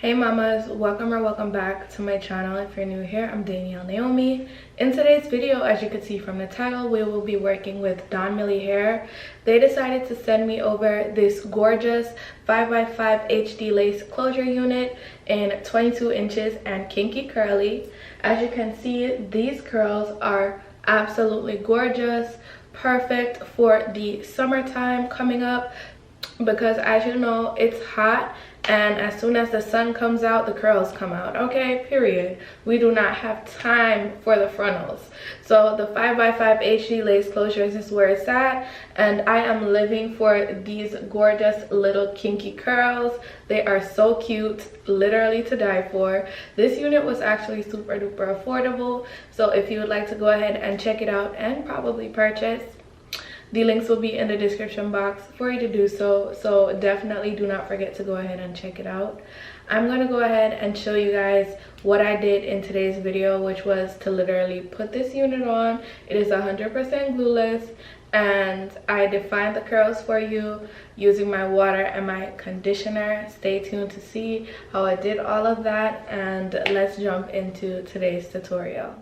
Hey mamas, welcome or welcome back to my channel. If you're new here, I'm Danielle Naomi. In today's video, as you can see from the title, we will be working with Donmily hair. They decided to send me over this gorgeous 5x5 HD lace closure unit in 22 inches and kinky curly. As you can see, these curls are absolutely gorgeous, perfect for the summertime coming up, because as you know, it's hot, and as soon as the sun comes out, the curls come out. Okay, period. We do not have time for the frontals. So the 5x5 HD lace closures is where it's at, and I am living for these gorgeous little kinky curls. They are so cute, literally to die for. This unit was actually super duper affordable, so if you would like to go ahead and check it out and probably purchase, the links will be in the description box for you to do so. So definitely do not forget to go ahead and check it out. I'm going to go ahead and show you guys what I did in today's video, which was to literally put this unit on. It is 100% glueless, and I defined the curls for you using my water and my conditioner. Stay tuned to see how I did all of that, and let's jump into today's tutorial.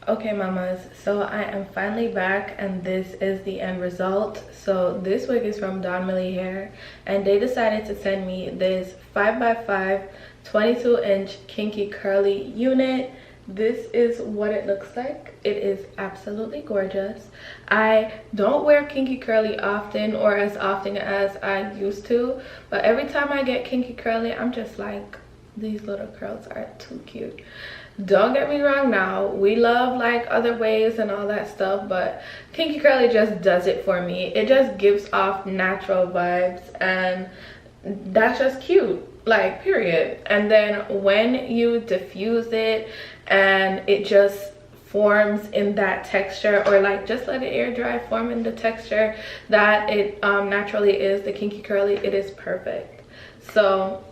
Okay mamas, so I am finally back and this is the end result. So this wig is from Donmily hair and they decided to send me this 5x5 22-inch kinky curly unit. This is what it looks like. It is absolutely gorgeous. I don't wear kinky curly often, or as often as I used to, but every time I get kinky curly I'm just like, these little curls are too cute. Don't get me wrong, now we love like other waves and all that stuff, but kinky curly just does it for me. It just gives off natural vibes and that's just cute, like, period. And then when you diffuse it and it just forms in that texture, or like just let it air dry, form in the texture that it naturally is, the kinky curly, it is perfect. So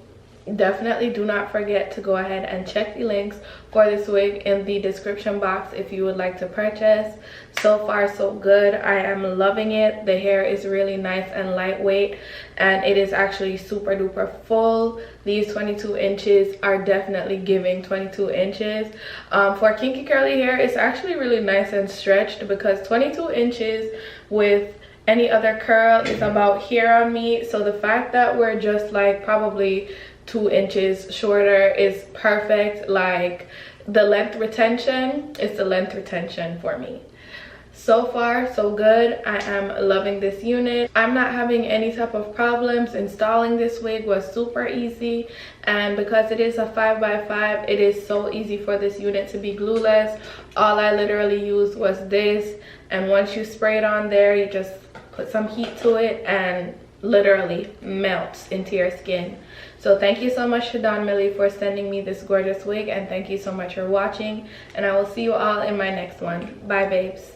definitely do not forget to go ahead and check the links for this wig in the description box if you would like to purchase. So far so good. I am loving it. The hair is really nice and lightweight and it is actually super duper full. These 22 inches are definitely giving 22 inches. For kinky curly hair, it's actually really nice and stretched, because 22 inches with any other curl is about here on me. So the fact that we're just like probably 2 inches shorter is perfect. Like, the length retention is the length retention for me. So far so good. I am loving this unit. I'm not having any type of problems. Installing this wig was super easy, and because it is a 5x5, it is so easy for this unit to be glueless. All I literally used was this, and once you spray it on there, you just put some heat to it and literally melts into your skin. So thank you so much to Donmily for sending me this gorgeous wig, and thank you so much for watching, and I will see you all in my next one. Bye babes.